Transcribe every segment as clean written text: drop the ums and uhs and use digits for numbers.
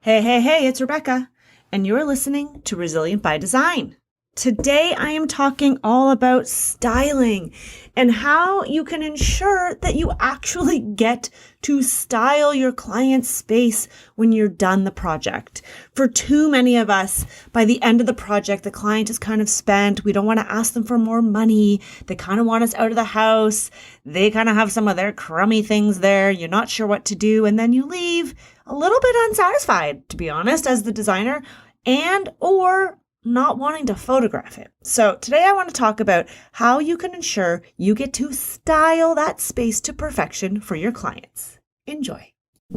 Hey, it's Rebecca, and you're listening to Resilient by Design. Today, I am talking all about styling and how you can ensure that you actually get to style your client's space when you're done the project. For too many of us, by the end of the project, the client is kind of spent. We don't want to ask them for more money. They kind of want us out of the house. They kind of have some of their crummy things there. You're not sure what to do, and then you leave a little bit unsatisfied, to be honest, as the designer, and or not wanting to photograph it. So today I want to talk about how you can ensure you get to style that space to perfection for your clients. Enjoy.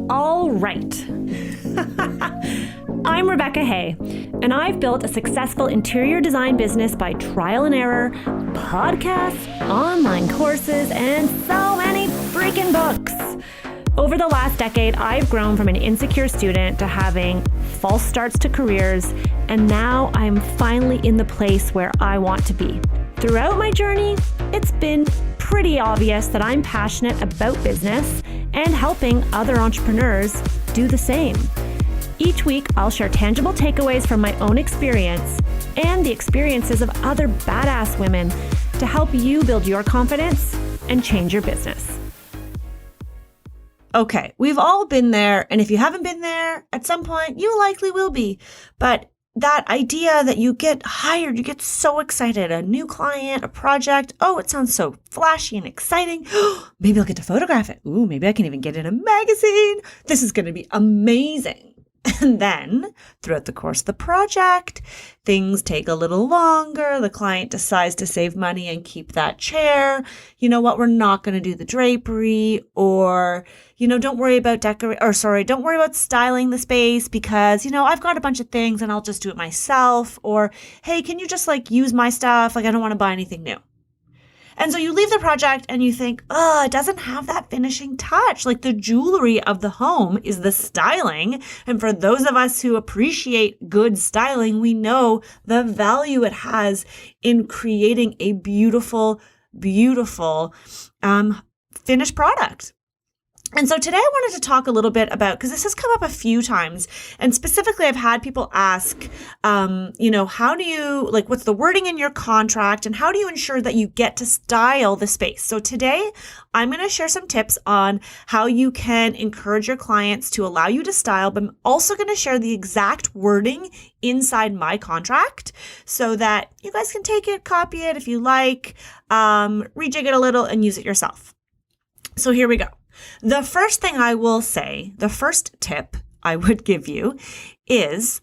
All right. I'm Rebecca Hay, and I've built a successful interior design business by trial and error, podcasts, online courses, and so many freaking books. Over the last decade, I've grown from an insecure student to having false starts to careers, and now I'm finally in the place where I want to be. Throughout my journey, it's been pretty obvious that I'm passionate about business and helping other entrepreneurs do the same. Each week, I'll share tangible takeaways from my own experience and the experiences of other badass women to help you build your confidence and change your business. Okay, we've all been there, and if you haven't been there, at some point, you likely will be. But that idea that you get hired, you get so excited, a new client, a project, oh, it sounds so flashy and exciting. Maybe I'll get to photograph it. Ooh, maybe I can even get in a magazine. This is going to be amazing. And then, throughout the course of the project, things take a little longer. The client decides to save money and keep that chair. You know what? We're not going to do the drapery, or, don't worry about don't worry about styling the space because, I've got a bunch of things and I'll just do it myself. Or, hey, can you just use my stuff? I don't want to buy anything new. And so you leave the project and you think, it doesn't have that finishing touch. The jewelry of the home is the styling. And for those of us who appreciate good styling, we know the value it has in creating a beautiful, beautiful finished product. And so today I wanted to talk a little bit about, because this has come up a few times, and specifically I've had people ask, how do you, what's the wording in your contract and how do you ensure that you get to style the space? So today I'm going to share some tips on how you can encourage your clients to allow you to style, but I'm also going to share the exact wording inside my contract so that you guys can take it, copy it if you like, rejig it a little and use it yourself. So here we go. The first thing I will say, the first tip I would give you is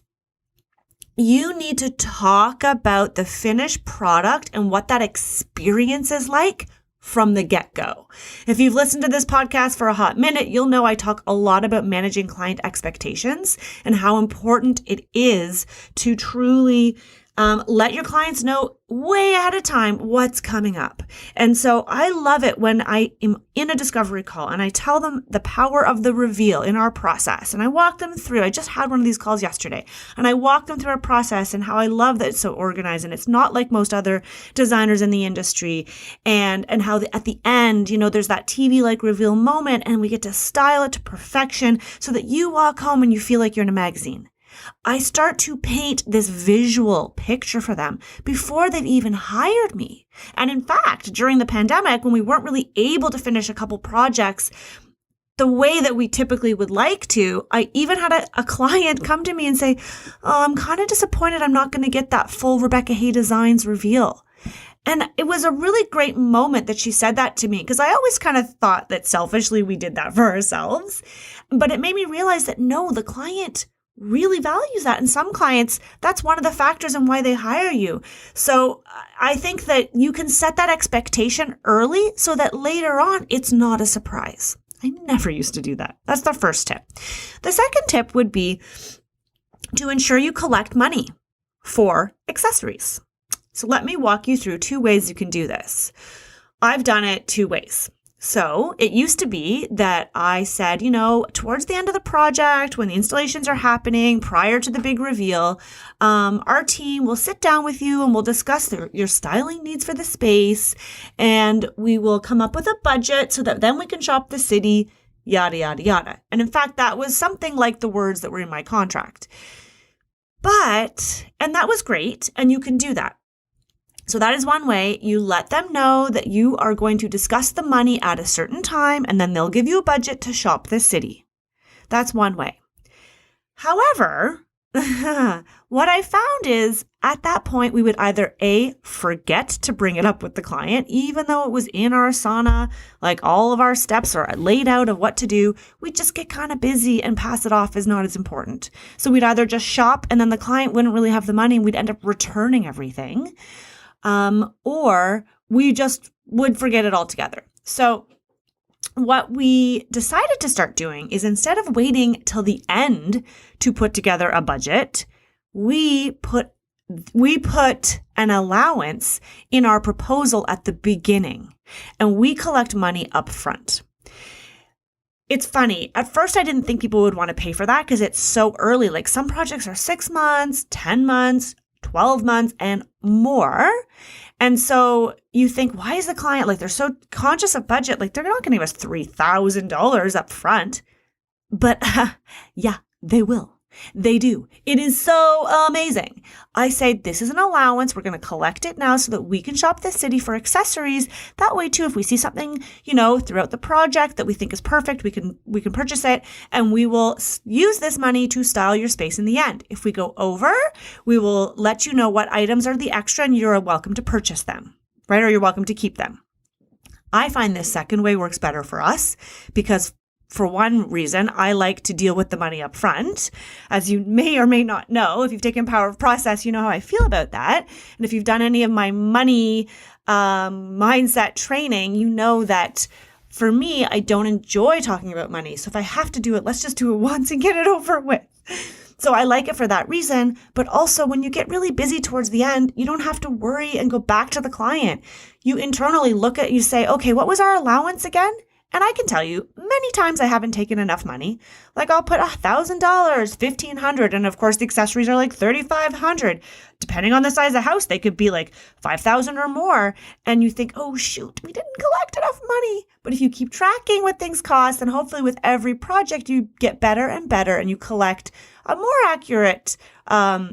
you need to talk about the finished product and what that experience is like from the get-go. If you've listened to this podcast for a hot minute, you'll know I talk a lot about managing client expectations and how important it is to truly let your clients know way ahead of time what's coming up. And so I love it when I am in a discovery call and I tell them the power of the reveal in our process. And I walk them through, I just had one of these calls yesterday, and I walk them through our process and how I love that it's so organized and it's not like most other designers in the industry, and how at the end, there's that TV-like reveal moment and we get to style it to perfection so that you walk home and you feel like you're in a magazine. I start to paint this visual picture for them before they've even hired me. And in fact, during the pandemic, when we weren't really able to finish a couple projects the way that we typically would like to, I even had a client come to me and say, I'm kind of disappointed I'm not going to get that full Rebecca Hay Designs reveal. And it was a really great moment that she said that to me, because I always kind of thought that selfishly we did that for ourselves. But it made me realize that no, the client really values that. And some clients, that's one of the factors in why they hire you. So I think that you can set that expectation early so that later on it's not a surprise. I never used to do that. That's the first tip. The second tip would be to ensure you collect money for accessories. So let me walk you through 2 ways you can do this. I've done it 2 ways. So it used to be that I said, towards the end of the project, when the installations are happening, prior to the big reveal, our team will sit down with you and we'll discuss your styling needs for the space. And we will come up with a budget so that then we can shop the city. yada, yada, yada. And in fact, that was something like the words that were in my contract. And that was great. And you can do that. So that is one way. You let them know that you are going to discuss the money at a certain time, and then they'll give you a budget to shop the city. That's one way. However, what I found is at that point, we would either A, forget to bring it up with the client, even though it was in our Asana, like all of our steps are laid out of what to do. We just get kind of busy and pass it off as not as important. So we'd either just shop and then the client wouldn't really have the money and we'd end up returning everything. Or we just would forget it altogether. So what we decided to start doing is instead of waiting till the end to put together a budget, we put an allowance in our proposal at the beginning, and we collect money up front. It's funny. At first, I didn't think people would want to pay for that because it's so early. Like some projects are 6 months, 10 months, 12 months and more. And so you think, why is the client like, they're so conscious of budget? Like they're not going to give us $3,000 up front. But yeah, they will. They do. It is so amazing. I say, this is an allowance. We're going to collect it now so that we can shop the city for accessories. That way too, if we see something, throughout the project that we think is perfect, we can purchase it, and we will use this money to style your space in the end. If we go over, we will let you know what items are the extra and you're welcome to purchase them, right? Or you're welcome to keep them. I find this second way works better for us because for one reason, I like to deal with the money up front. As you may or may not know, if you've taken Power of Process, you know how I feel about that. And if you've done any of my money mindset training, you know that for me, I don't enjoy talking about money. So if I have to do it, let's just do it once and get it over with. So I like it for that reason. But also when you get really busy towards the end, you don't have to worry and go back to the client. You internally look at, you say, okay, what was our allowance again? And I can tell you many times I haven't taken enough money. Like I'll put $1,000, $1,500. And of course the accessories are like $3,500. Depending on the size of the house, they could be like $5,000 or more. And you think, oh shoot, we didn't collect enough money. But if you keep tracking what things cost, and hopefully with every project, you get better and better and you collect a more accurate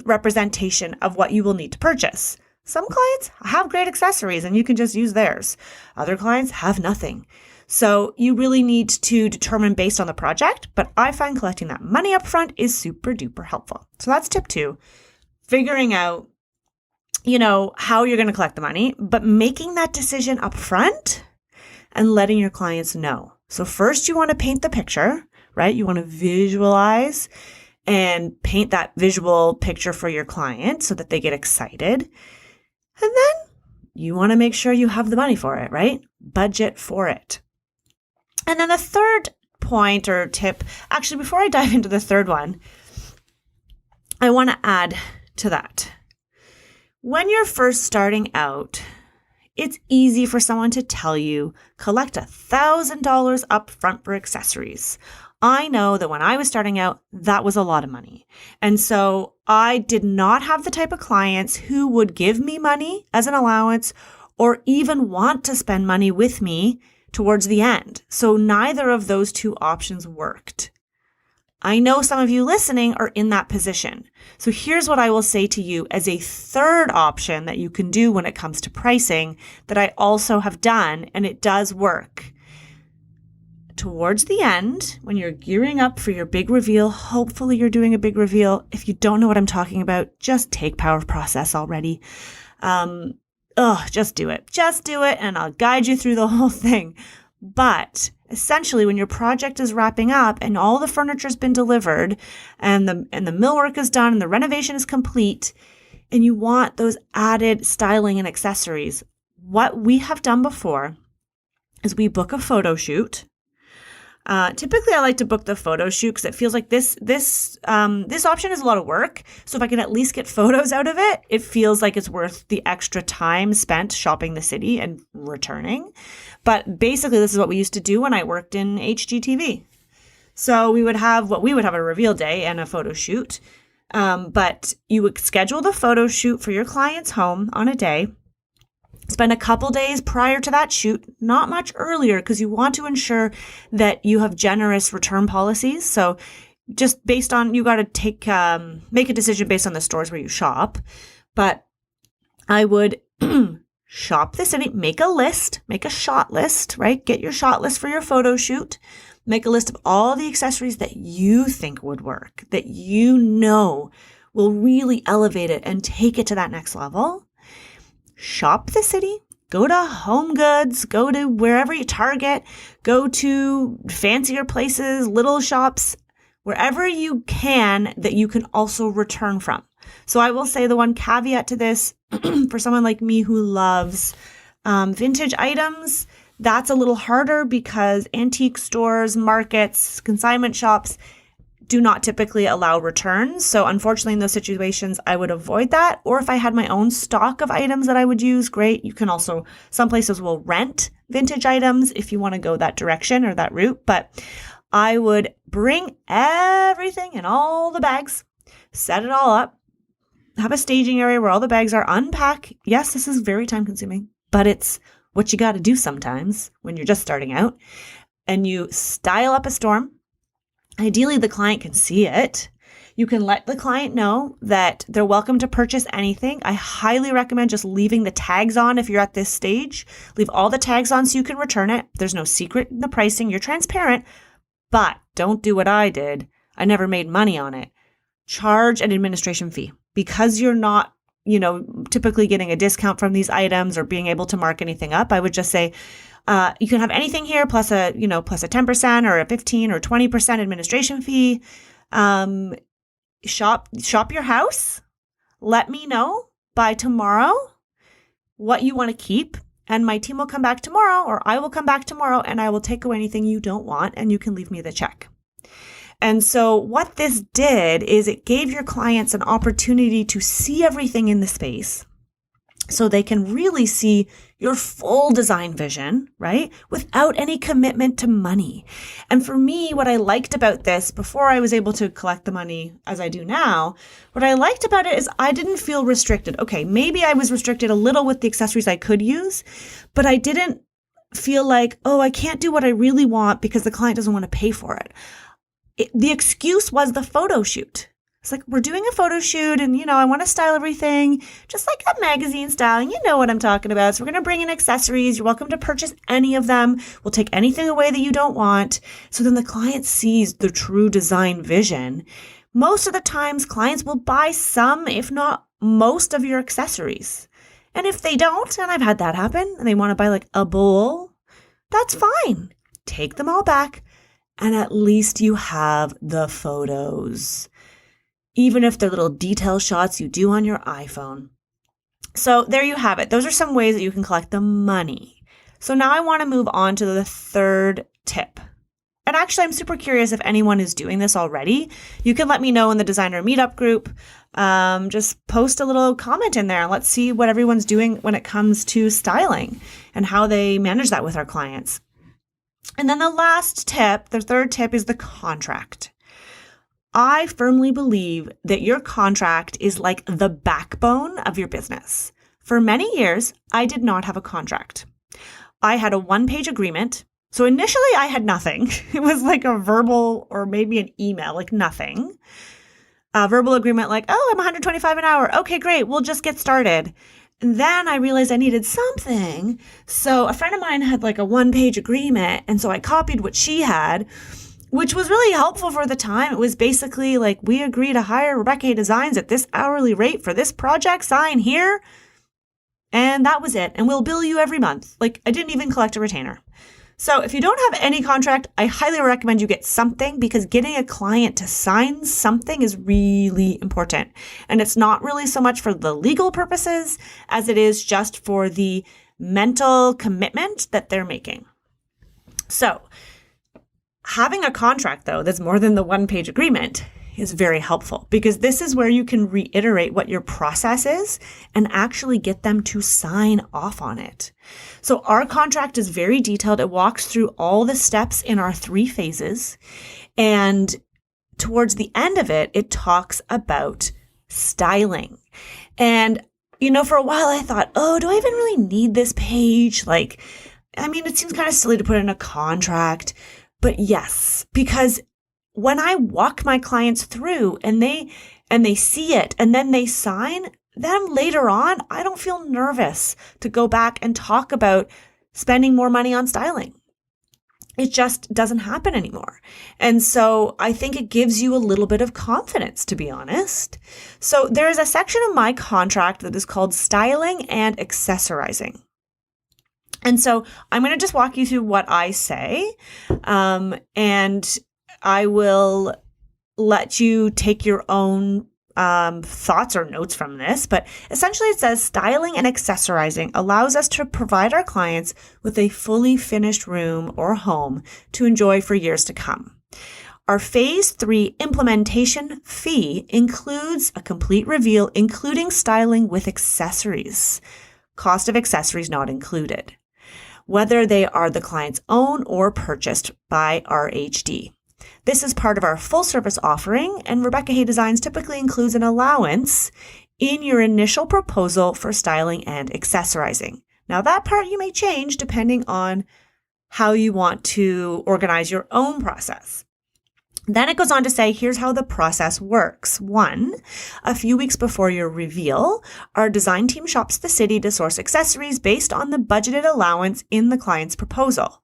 representation of what you will need to purchase. Some clients have great accessories and you can just use theirs. Other clients have nothing. So you really need to determine based on the project, but I find collecting that money up front is super duper helpful. So that's tip 2, figuring out, how you're going to collect the money, but making that decision up front and letting your clients know. So first you want to paint the picture, right? You want to visualize and paint that visual picture for your client so that they get excited. And then you want to make sure you have the money for it, right? Budget for it. And then the third point or tip, actually, before I dive into the third one, I want to add to that. When you're first starting out, it's easy for someone to tell you, collect $1,000 up front for accessories. I know that when I was starting out, that was a lot of money. And so I did not have the type of clients who would give me money as an allowance or even want to spend money with me towards the end. So neither of those two options worked. I know some of you listening are in that position. So here's what I will say to you as a third option that you can do when it comes to pricing that I also have done, and it does work. Towards the end, when you're gearing up for your big reveal, hopefully you're doing a big reveal. If you don't know what I'm talking about, just take Power of Process already. Just do it. Just do it, and I'll guide you through the whole thing. But essentially, when your project is wrapping up and all the furniture's been delivered and the millwork is done and the renovation is complete, and you want those added styling and accessories, what we have done before is we book a photo shoot. Typically, I like to book the photo shoot because it feels like this option is a lot of work. So if I can at least get photos out of it, it feels like it's worth the extra time spent shopping the city and returning. But basically, this is what we used to do when I worked in HGTV. So we would have a reveal day and a photo shoot. But you would schedule the photo shoot for your client's home on a day. Spend a couple days prior to that shoot, not much earlier, because you want to ensure that you have generous return policies. So just based on, you got to make a decision based on the stores where you shop. But I would shop the city, make a list, make a shot list, right? Get your shot list for your photo shoot. Make a list of all the accessories that you think would work, that you know will really elevate it and take it to that next level. Shop the city, go to Home Goods, go to wherever you Target, go to fancier places, little shops, wherever you can that you can also return from. So I will say the one caveat to this for someone like me who loves vintage items, that's a little harder because antique stores, markets, consignment shops do not typically allow returns. So unfortunately, in those situations, I would avoid that. Or if I had my own stock of items that I would use, great. You can also, some places will rent vintage items if you want to go that direction or that route. But I would bring everything in all the bags, set it all up, have a staging area where all the bags are, unpack. Yes, this is very time consuming, but it's what you got to do sometimes when you're just starting out. And you style up a storm. Ideally, the client can see it. You can let the client know that they're welcome to purchase anything. I highly recommend just leaving the tags on if you're at this stage. Leave all the tags on so you can return it. There's no secret in the pricing. You're transparent, but don't do what I did. I never made money on it. Charge an administration fee because you're not, typically getting a discount from these items or being able to mark anything up. I would just say, you can have anything here plus a 10% or a 15 or 20% administration fee. Shop your house. Let me know by tomorrow what you want to keep. And my team will come back tomorrow, or I will come back tomorrow, and I will take away anything you don't want, and you can leave me the check. And so what this did is it gave your clients an opportunity to see everything in the space so they can really see your full design vision, right? Without any commitment to money. And for me, what I liked about this before I was able to collect the money as I do now, what I liked about it is I didn't feel restricted. Okay, maybe I was restricted a little with the accessories I could use, but I didn't feel like, oh, I can't do what I really want because the client doesn't want to pay for it. The excuse was the photo shoot. It's like, we're doing a photo shoot and, I want to style everything just like a magazine styling. You know what I'm talking about. So we're going to bring in accessories. You're welcome to purchase any of them. We'll take anything away that you don't want. So then the client sees the true design vision. Most of the times clients will buy some, if not most of your accessories. And if they don't, and I've had that happen, and they want to buy like a bowl, that's fine. Take them all back. And at least you have the photos, even if they're little detail shots you do on your iPhone. So there you have it. Those are some ways that you can collect the money. So now I want to move on to the third tip. And actually, I'm super curious if anyone is doing this already. You can let me know in the designer meetup group. Just post a little comment in there and let's see what everyone's doing when it comes to styling and how they manage that with our clients. And then the last tip, the third tip, is the contract. I firmly believe that your contract is like the backbone of your business. For many years, I did not have a contract. I had a one-page agreement. So initially I had nothing. It was like a verbal or maybe an email, like nothing. A verbal agreement like, oh, I'm $125 an hour. Okay, great. We'll just get started. And then I realized I needed something. So a friend of mine had like a one-page agreement. And so I copied what she had, which was really helpful for the time. It was basically like, we agree to hire Rebecca Designs at this hourly rate for this project, sign here. And that was it. And we'll bill you every month. Like I didn't even collect a retainer. So if you don't have any contract, I highly recommend you get something because getting a client to sign something is really important. And it's not really so much for the legal purposes as it is just for the mental commitment that they're making. So having a contract, though, that's more than the one-page agreement is very helpful because this is where you can reiterate what your process is and actually get them to sign off on it. So our contract is very detailed. It walks through all the steps in our 3 phases. And towards the end of it, it talks about styling. And for a while I thought, oh, do I even really need this page? Like, I mean, it seems kind of silly to put in a contract, but yes, because when I walk my clients through and they see it and then they sign, then later on, I don't feel nervous to go back and talk about spending more money on styling. It just doesn't happen anymore. And so I think it gives you a little bit of confidence, to be honest. So there is a section of my contract that is called styling and accessorizing. And so I'm going to just walk you through what I say, and I will let you take your own thoughts or notes from this. But essentially it says styling and accessorizing allows us to provide our clients with a fully finished room or home to enjoy for years to come. Our Phase 3 implementation fee includes a complete reveal, including styling with accessories. Cost of accessories not included, whether they are the client's own or purchased by RHD. This is part of our full service offering, and Rebecca Hay Designs typically includes an allowance in your initial proposal for styling and accessorizing. Now that part you may change depending on how you want to organize your own process. Then it goes on to say, here's how the process works. 1, a few weeks before your reveal, our design team shops the city to source accessories based on the budgeted allowance in the client's proposal.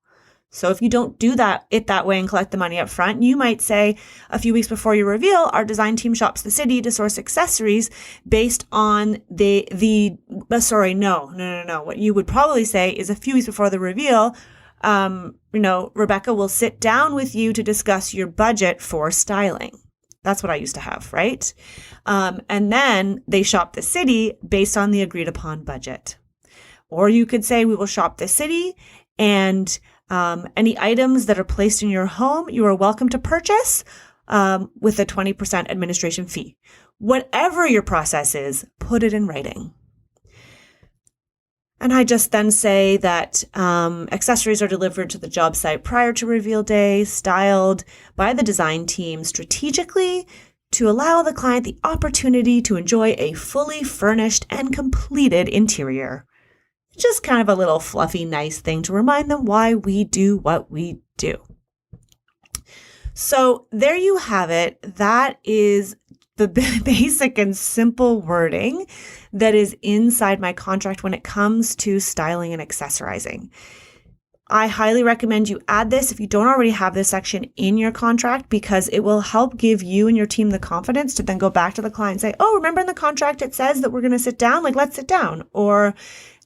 So if you don't do it that way and collect the money up front, you might say a few weeks before your reveal, our design team shops the city to source accessories based on What you would probably say is a few weeks before the reveal, Rebecca will sit down with you to discuss your budget for styling. That's what I used to have, right? And then they shop the city based on the agreed upon budget. Or you could say we will shop the city and any items that are placed in your home, you are welcome to purchase with a 20% administration fee. Whatever your process is, put it in writing. And I just then say that accessories are delivered to the job site prior to reveal day, styled by the design team strategically to allow the client the opportunity to enjoy a fully furnished and completed interior. Just kind of a little fluffy, nice thing to remind them why we do what we do. So there you have it. That is the basic and simple wording that is inside my contract when it comes to styling and accessorizing. I highly recommend you add this if you don't already have this section in your contract, because it will help give you and your team the confidence to then go back to the client and say, oh, remember in the contract it says that we're going to sit down? Like, let's sit down. Or,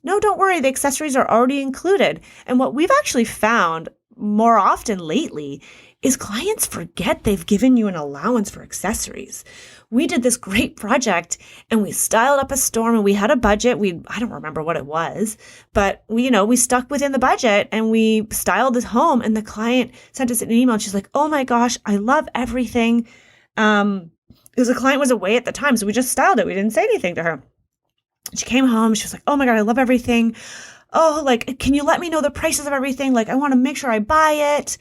no, don't worry, the accessories are already included. And what we've actually found more often lately is clients forget they've given you an allowance for accessories. We did this great project and we styled up a storm and we had a budget. I don't remember what it was, but we stuck within the budget and we styled this home, and the client sent us an email and she's like, oh my gosh, I love everything. Because the client was away at the time, so we just styled it. We didn't say anything to her. She came home. She was like, oh my God, I love everything. Oh, like, can you let me know the prices of everything? Like, I want to make sure I buy it.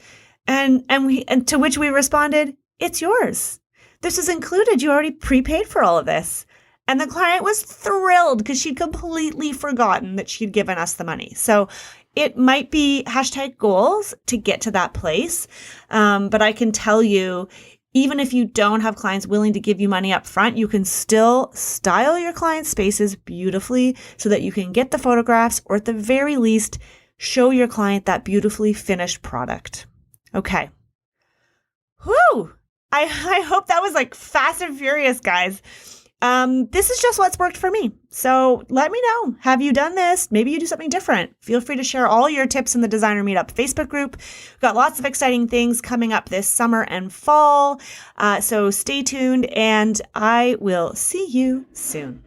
And to which we responded, it's yours. This is included. You already prepaid for all of this. And the client was thrilled because she'd completely forgotten that she'd given us the money. So it might be #goals to get to that place. But I can tell you, even if you don't have clients willing to give you money up front, you can still style your client spaces beautifully so that you can get the photographs, or at the very least, show your client that beautifully finished product. Okay. Whew! I hope that was like fast and furious, guys. This is just what's worked for me. So let me know. Have you done this? Maybe you do something different. Feel free to share all your tips in the Designer Meetup Facebook group. We've got lots of exciting things coming up this summer and fall. So stay tuned, and I will see you soon.